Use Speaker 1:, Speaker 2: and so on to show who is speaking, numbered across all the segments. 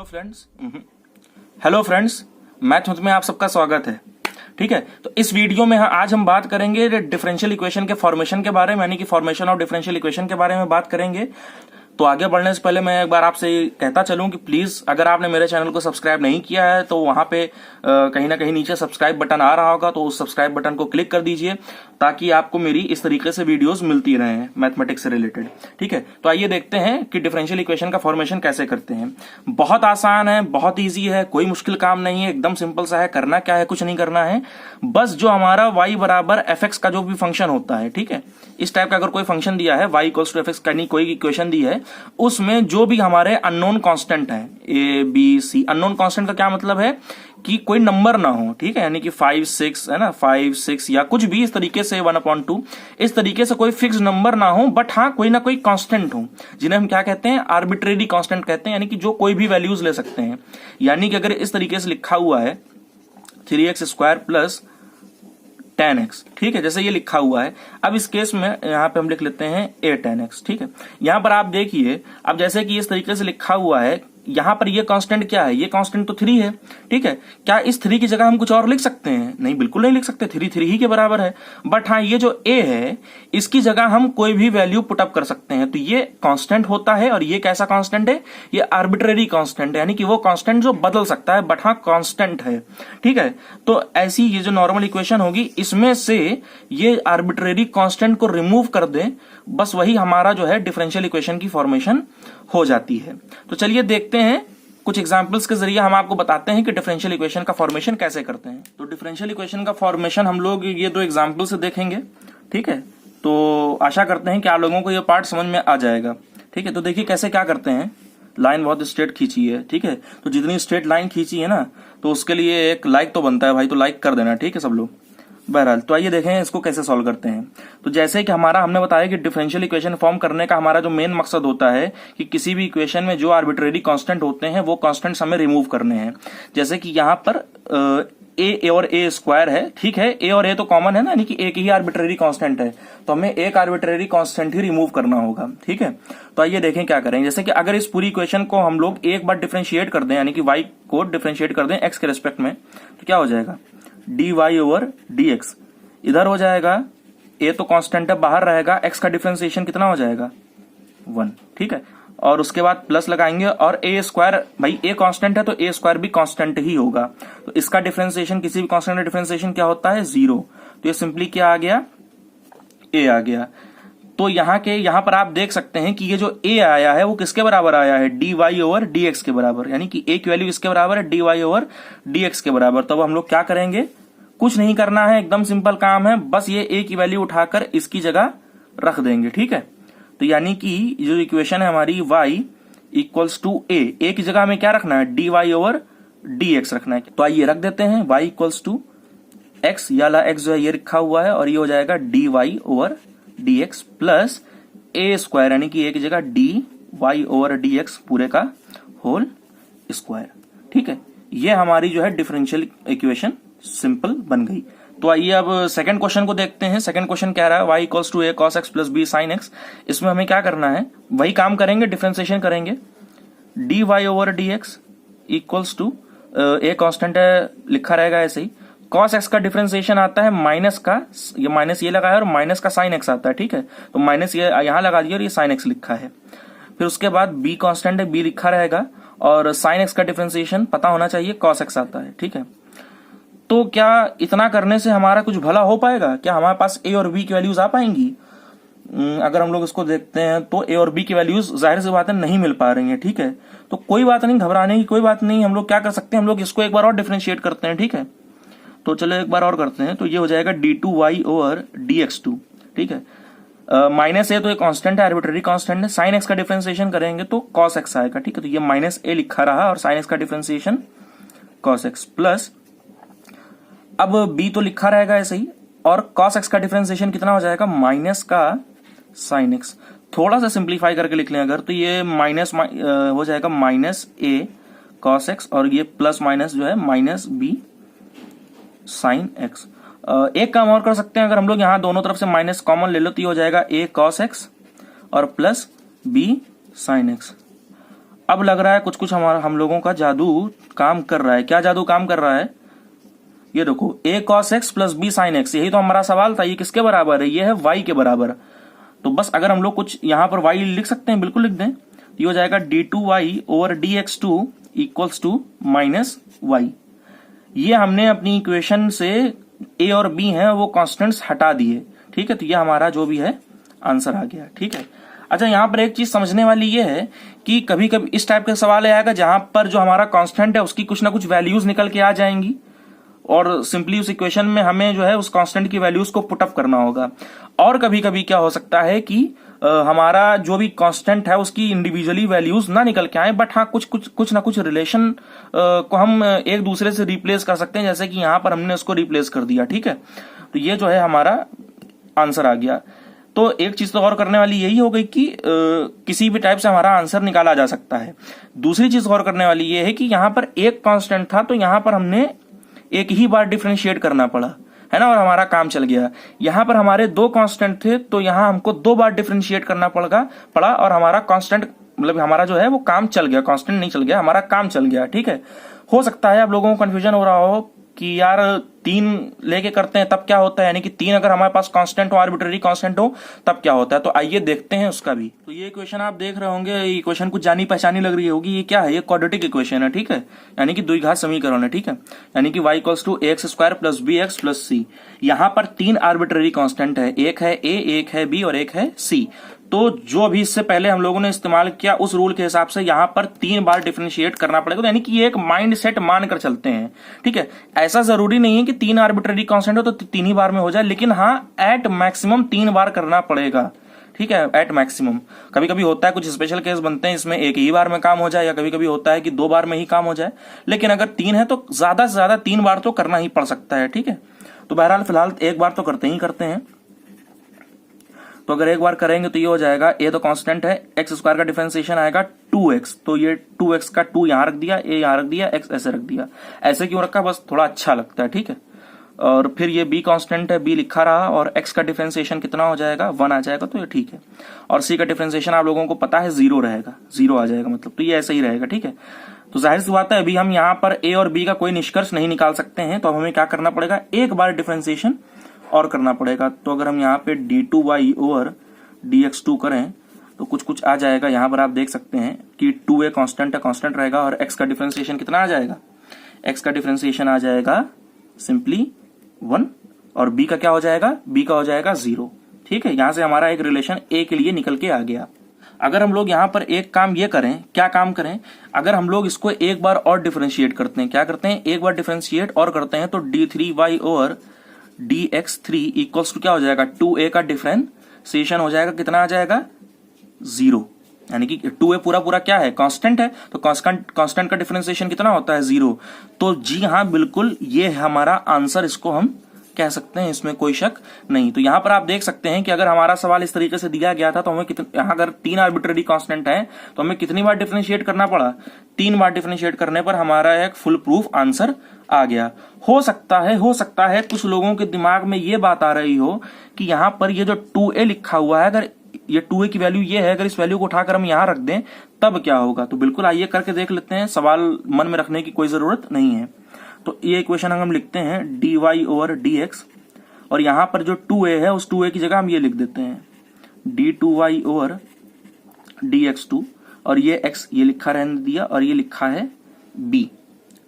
Speaker 1: Hello friends, math में आप सबका स्वागत है। ठीक है, तो इस वीडियो में आज हम बात करेंगे डिफरेंशियल इक्वेशन के फॉर्मेशन के बारे में, यानी कि फॉर्मेशन ऑफ डिफरेंशियल इक्वेशन के बारे में बात करेंगे। तो आगे बढ़ने से पहले मैं एक बार आपसे कहता चलूं कि प्लीज अगर आपने मेरे चैनल को सब्सक्राइब नहीं किया है तो वहां पे कहीं ना कहीं नीचे सब्सक्राइब बटन आ रहा होगा, तो उस सब्सक्राइब बटन को क्लिक कर दीजिए ताकि आपको मेरी इस तरीके से वीडियोस मिलती रहें मैथमेटिक्स से रिलेटेड। ठीक है, तो आइए देखते हैं कि डिफरेंशियल इक्वेशन का फॉर्मेशन कैसे करते हैं। बहुत आसान है, बहुत ईजी है, कोई मुश्किल काम नहीं है, एकदम सिंपल सा है। करना क्या है, कुछ नहीं करना है, बस जो हमारा y बराबर एफ एक्स का जो भी फंक्शन होता है, ठीक है, इस टाइप का अगर कोई फंक्शन दिया है y equals to F X का, कोई इक्वेशन दी है, उसमें जो भी हमारे अननोन कांस्टेंट है A B C, unknown constant का क्या मतलब है कि कोई नंबर ना हो, ठीक है, यानी कि 5 6 है ना, 5 6 या कुछ भी इस तरीके से 1/2 इस तरीके से कोई फिक्स नंबर ना हो, बट हाँ कोई ना कोई कांस्टेंट हो, जिन्हें हम क्या कहते हैं, आर्बिट्रेरी कांस्टेंट कहते हैं, यानी कि जो कोई भी वैल्यूज ले सकते हैं। यानी कि अगर इस तरीके से लिखा हुआ है 3x² प्लस 10x, ठीक है, जैसे ये लिखा हुआ है। अब इस केस में यहां पे हम लिख लेते हैं a 10x, ठीक है। यहां पर आप देखिए, अब जैसे कि इस तरीके से लिखा हुआ है, यहां पर ये कांस्टेंट क्या है, ये कांस्टेंट तो 3 है, ठीक है। क्या इस 3 की जगह हम कुछ और लिख सकते हैं? नहीं, बिल्कुल नहीं लिख सकते, 3 3 ही के बराबर है। बट हाँ, ये जो a है इसकी जगह हम कोई भी वैल्यू पुटअप कर सकते हैं, तो ये कांस्टेंट होता है। और ये कैसा कांस्टेंट है? ये आर्बिट्रेरी कांस्टेंट है, यानी कि वो कांस्टेंट जो बदल सकता है, बट हाँ कांस्टेंट है, ठीक है। तो ऐसी ये जो नॉर्मल इक्वेशन होगी, इसमें से ये आर्बिट्रेरी कांस्टेंट को रिमूव कर दें, बस वही हमारा जो है डिफरेंशियल इक्वेशन की फॉर्मेशन हो जाती है। तो चलिए देखते हैं, कुछ एग्जांपल्स के जरिए हम आपको बताते हैं कि डिफरेंशियल इक्वेशन का फॉर्मेशन कैसे करते हैं। तो डिफरेंशियल इक्वेशन का फॉर्मेशन हम लोग ये 2 एग्जांपल से देखेंगे, ठीक है। तो आशा करते हैं कि आप लोगों को ये पार्ट समझ में आ जाएगा, ठीक है। तो देखिए कैसे क्या करते हैं। लाइन बहुत स्ट्रेट खींची है, ठीक है, तो जितनी स्ट्रेट लाइन खींची है ना, तो उसके लिए एक लाइक तो बनता है भाई, तो लाइक कर देना, ठीक है सब लोग। बहरहाल, तो आइए देखें इसको कैसे सॉल्व करते हैं। तो जैसे कि हमने बताया कि डिफरेंशियल इक्वेशन फॉर्म करने का हमारा जो मेन मकसद होता है कि किसी भी इक्वेशन में जो आर्बिट्रेरी कांस्टेंट होते हैं वो कांस्टेंट्स हमें रिमूव करने हैं। जैसे कि यहाँ पर ए और ए स्क्वायर है, ठीक है, ए और ए तो कॉमन है ना, यानी कि एक ही आर्बिट्रेरी कांस्टेंट है, तो हमें एक आर्बिट्रेरी कांस्टेंट ही रिमूव करना होगा, ठीक है। तो आइए देखें क्या करेंगे। जैसे कि अगर इस पूरी इक्वेशन को हम लोग एक बार डिफरेंशिएट कर दें, यानी कि y को डिफरेंशिएट कर दें x के रिस्पेक्ट में, तो क्या हो जाएगा, dy/dx। इधर हो जाएगा, a तो कांस्टेंट है, बाहर रहेगा, x का डिफरेंशिएशन कितना हो जाएगा, 1, ठीक है। और उसके बाद प्लस लगाएंगे, और a स्क्वायर, भाई a कांस्टेंट है तो a स्क्वायर भी कांस्टेंट ही होगा, तो इसका डिफरेंशिएशन, किसी भी कांस्टेंट का डिफरेंशिएशन क्या होता है, 0। तो ये सिंपली क्या आ गया, a आ गया। तो यहाँ पर आप देख सकते हैं कि ये जो a आया है वो किसके बराबर आया है, dy/dx के बराबर, यानी कि a की वैल्यू इसके बराबर है, dy/dx के बराबर। तब हम लोग क्या करेंगे, कुछ नहीं करना है, एकदम सिंपल काम है, बस ये a की वैल्यू उठाकर इसकी जगह रख देंगे, ठीक है। तो यानी कि जो इक्वेशन है हमारी y इक्वल्स टू a की जगह हमें क्या रखना है, dy/dx रखना है। तो आइए रख देते हैं, y इक्वल्स टू x, याला x जो है ये रखा हुआ है, और ये हो जाएगा dy/dx प्लस a स्क्वायर, यानी कि a की जगह dy/dx पूरे का होल स्क्वायर, ठीक है। ये हमारी जो है डिफरेंशियल इक्वेशन सिंपल बन गई। तो आइए अब सेकंड क्वेश्चन को देखते हैं। सेकंड क्वेश्चन कह रहा है y equals to a cos x plus b sin x। इसमें हमें क्या करना है, वही काम करेंगे, डिफरेंशिएशन करेंगे, dy/dx equals to a constant है, लिखा रहेगा ऐसे ही, cos x का डिफरेंशिएशन आता है माइनस का, ये माइनस ये लगाया, और माइनस का sin x आता है, ठीक है। तो माइनस ये यहां लगा दिया और ये sin x लिखा है। फिर उसके बाद b कांस्टेंट है, b लिखा रहेगा, और sin x का डिफरेंशिएशन पता होना चाहिए, cos x आता है, ठीक है। तो क्या इतना करने से हमारा कुछ भला हो पाएगा? क्या हमारे पास a और b की वैल्यूज आ पाएंगी? अगर हम लोग इसको देखते हैं तो a और b की वैल्यूज जाहिर सी बात है नहीं मिल पा रही हैं, ठीक है। तो कोई बात नहीं, घबराने की कोई बात नहीं, हम लोग क्या कर सकते हैं, हम लोग इसको एक बार और डिफरेंशिएट करते हैं, ठीक है। तो चलो एक बार और करते हैं, तो ये हो जाएगा d2y/dx2, ठीक है। माइनस a तो एक कांस्टेंट है, आर्बिट्रेरी कांस्टेंट है, sin x का डिफरेंशिएशन करेंगे तो cos x आएगा, ठीक है। तो ये माइनस a लिखा रहा, और sin x का डिफरेंशिएशन cos x प्लस, अब b तो लिखा रहेगा ऐसे ही, और cos x का डिफरेंशिएशन कितना हो जाएगा, माइनस का sin x। थोड़ा सा सिंप्लीफाई करके लिख लें अगर, तो ये माइनस हो जाएगा माइनस a cos x, और ये प्लस माइनस जो है माइनस b sin x। एक काम और कर सकते हैं, अगर हम लोग यहाँ दोनों तरफ से माइनस कॉमन ले लो तो ये हो जाएगा a cos x और प्लस b sin x। अब लग रहा है कुछ कुछ हमारा हम लोगों का जादू काम कर रहा है। क्या जादू काम कर रहा है? ये देखो a cos x plus b sin x, यही तो हमारा सवाल था। ये किसके बराबर है? ये है y के बराबर। तो बस अगर हम लोग कुछ यहाँ पर y लिख सकते हैं, बिल्कुल लिख दें। ये हो जाएगा d2y over dx2 equals to minus y। ये हमने अपनी इक्वेशन से a और b हैं वो कॉन्स्टेंट्स हटा दिए, ठीक है। तो ये हमारा जो भी है आंसर आ गया, ठीक है। अच्छा, यहाँ पर एक चीज समझने वाली ये है कि कभी कभी इस टाइप का सवाल आएगा जहां पर जो हमारा कांस्टेंट है उसकी कुछ ना कुछ वैल्यूज निकल के आ जाएंगी और सिंपली उस इक्वेशन में हमें जो है उस कांस्टेंट की वैल्यूज को पुटअप करना होगा। और कभी कभी क्या हो सकता है कि हमारा जो भी कांस्टेंट है उसकी इंडिविजुअली वैल्यूज ना निकल के आए, बट हाँ कुछ ना कुछ रिलेशन को हम एक दूसरे से रिप्लेस कर सकते हैं, जैसे कि यहाँ पर हमने उसको रिप्लेस कर दिया, ठीक है। तो ये जो है हमारा आंसर आ गया। तो एक चीज तो और करने वाली यही हो गई कि किसी भी टाइप से हमारा आंसर निकाला जा सकता है। दूसरी चीज और करने वाली ये है कि यहाँ पर एक कांस्टेंट था तो यहाँ पर हमने एक ही बार डिफरेंशिएट करना पड़ा, है ना, और हमारा काम चल गया। यहाँ पर हमारे दो कांस्टेंट थे तो यहाँ हमको दो बार डिफरेंशिएट करना पड़ा और हमारा कांस्टेंट मतलब हमारा जो है वो काम चल गया, कांस्टेंट नहीं चल गया, हमारा काम चल गया, ठीक है। हो सकता है आप लोगों को कंफ्यूजन हो रहा हो कि यार 3 लेके करते हैं तब क्या होता है, यानी कि 3 अगर हमारे पास कांस्टेंट हो, आर्बिट्ररी कांस्टेंट हो, तब क्या होता है। तो आइए देखते हैं उसका भी। तो ये इक्वेशन आप देख रहे होंगे, ये इक्वेशन कुछ जानी पहचानी लग रही होगी। ये क्या है? ये क्वाड्रेटिक इक्वेशन है, ठीक है, यानी कि द्विघात समीकरण है, ठीक है। यानी कि y equals to ax square plus bx plus c। यहाँ पर 3 आर्बिट्ररी कांस्टेंट है, एक है a, एक है b और एक है c। तो जो भी इससे पहले हम लोगों ने इस्तेमाल किया उस रूल के हिसाब से यहाँ पर 3 बार डिफरेंशिएट करना पड़ेगा। तो यानी कि ये एक माइंड सेट मानकर चलते हैं, ठीक है। ऐसा जरूरी नहीं है कि 3 आर्बिट्ररी कांस्टेंट हो तो 3 ही बार में हो जाए, लेकिन हाँ एट मैक्सिमम 3 बार करना पड़ेगा, ठीक है, एट मैक्सिमम। कभी कभी होता है कुछ स्पेशल केस बनते हैं इसमें एक ही बार में काम हो जाए, या कभी कभी होता है कि 2 बार में ही काम हो जाए, लेकिन अगर 3 है तो ज्यादा से ज्यादा 3 बार तो करना ही पड़ सकता है, ठीक है। तो बहरहाल फिलहाल एक बार तो करते हैं। तो अगर एक बार करेंगे तो ये हो जाएगा, ए तो कांस्टेंट है, एक्स स्क्वायर का डिफरेंशिएशन आएगा 2x, तो ये 2x का 2 यहां रख दिया, ए यहां रख दिया, एक्स ऐसे रख दिया। ऐसे क्यों रखा? बस थोड़ा अच्छा लगता है, ठीक है। और फिर ये b कांस्टेंट है, b लिखा रहा, और x का डिफरेंशिएशन कितना हो जाएगा? 1 आ जाएगा, तो ये ठीक है। और c का डिफरेंशिएशन आप लोगों को पता है 0 रहेगा, 0 आ जाएगा मतलब, तो ये ऐसे ही रहेगा, ठीक है। तो जाहिर सी बात है अभी हम यहाँ पर a और b का कोई निष्कर्ष नहीं निकाल सकते हैं, तो अब हमें क्या करना पड़ेगा? एक बार डिफरेंशिएशन और करना पड़ेगा। तो अगर हम यहाँ पे d2y ओवर dx2 करें तो कुछ कुछ आ जाएगा। यहाँ पर आप देख सकते हैं कि 2a कांस्टेंट है, कांस्टेंट रहेगा, और x का डिफरेंशिएशन कितना आ जाएगा? x का डिफरेंशिएशन आ जाएगा सिंपली 1, और b का क्या हो जाएगा? b का हो जाएगा 0, ठीक है। यहां से हमारा एक रिलेशन a के लिए निकल के आ गया। अगर हम लोग यहाँ पर एक काम ये करें, क्या काम करें? अगर हम लोग इसको एक बार और डिफरेंशिएट करते हैं, क्या करते हैं? एक बार डिफरेंशिएट और करते हैं, तो d3y over dx3 equals to क्या हो जाएगा? 2a का डिफरेंशिएशन हो जाएगा, कितना आ जाएगा? 0, यानी कि 2a पूरा क्या है? कांस्टेंट है, तो कांस्टेंट का डिफरेंशिएशन कितना होता है? 0। तो जी हाँ, बिल्कुल ये हमारा आंसर, इसको हम कह सकते हैं, इसमें कोई शक नहीं। तो यहां पर आप देख सकते हैं कि अगर हमारा सवाल इस तरीके से दिया गया था तो हमें यहाँ अगर 3 आर्बिट्ररी कांस्टेंट है तो हमें कितनी बार डिफरेंशिएट करना पड़ा? 3 बार डिफरेंशिएट करने पर हमारा एक फुल प्रूफ आंसर आ गया। हो सकता है कुछ लोगों के दिमाग में ये बात आ रही हो कि यहाँ पर ये जो 2a लिखा हुआ है, अगर ये 2a की वैल्यू ये है, अगर इस वैल्यू को उठाकर हम यहाँ रख दें तब क्या होगा? तो बिल्कुल आइए करके देख लेते हैं, सवाल मन में रखने की कोई जरूरत नहीं है। तो ये इक्वेशन हम लिखते हैं dy ओवर dx, और यहां पर जो 2a है उस 2a की जगह हम ये लिख देते हैं d2y ओवर dx2, और ये x ये लिखा रहने दिया, और ये लिखा है b,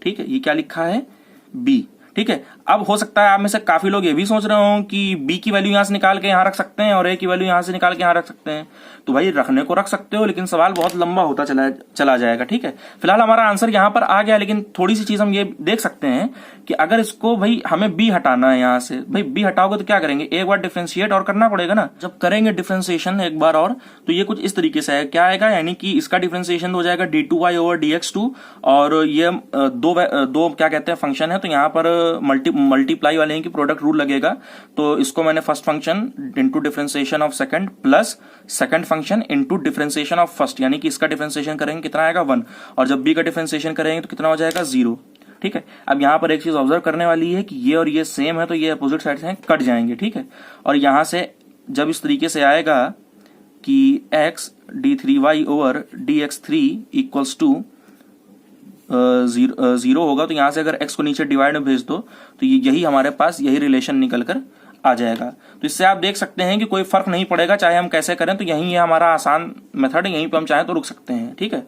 Speaker 1: ठीक है। ये क्या लिखा है? b, ठीक है। अब हो सकता है आप में से काफी लोग ये भी सोच रहे हो कि b की वैल्यू यहां से निकाल के यहां रख सकते हैं और a की वैल्यू यहां से निकाल के यहां रख सकते हैं। तो भाई रखने को रख सकते हो, लेकिन सवाल बहुत लंबा होता चला जाएगा, ठीक है। फिलहाल हमारा आंसर यहां पर आ गया, लेकिन थोड़ी सी चीज हम ये देख सकते हैं कि अगर इसको भाई हमें b हटाना है यहां से, भाई b हटाओगे तो क्या करेंगे? एक बार डिफरेंशिएट और करना पड़ेगा ना। जब करेंगे डिफरेंशिएशन एक बार और, तो ये कुछ इस तरीके से है, क्या आएगा? यानी कि इसका डिफरेंशिएशन हो जाएगा d2y ओवर dx2, और ये दो क्या कहते हैं फंक्शन है, तो यहाँ पर मल्टीप्लाई वाले की प्रोडक्ट रूल लगेगा। तो इसको मैंने first function into differentiation of second plus second function into differentiation of first, यानी कि इसका डिफरेंशिएशन करेंगे कितना आएगा? 1, और जब b का डिफरेंशिएशन करेंगे तो कितना हो जाएगा? 0, ठीक है। अब यहाँ पर एक चीज ऑब्जर्व करने वाली है कि ये और ये सेम है, तो ये अपोजिट साइड से कट जाएंगे, ठीक है। और यहां से जब इस तरीके से आएगा कि x d3y over dx3 equals to 0 होगा, तो यहां से अगर x को नीचे डिवाइड में भेज दो तो यही हमारे पास यही रिलेशन निकल कर आ जाएगा। तो इससे आप देख सकते हैं कि कोई फर्क नहीं पड़ेगा चाहे हम कैसे करें, तो यही है हमारा आसान मेथड, यहीं पे हम चाहें तो रुक सकते हैं। ठीक है।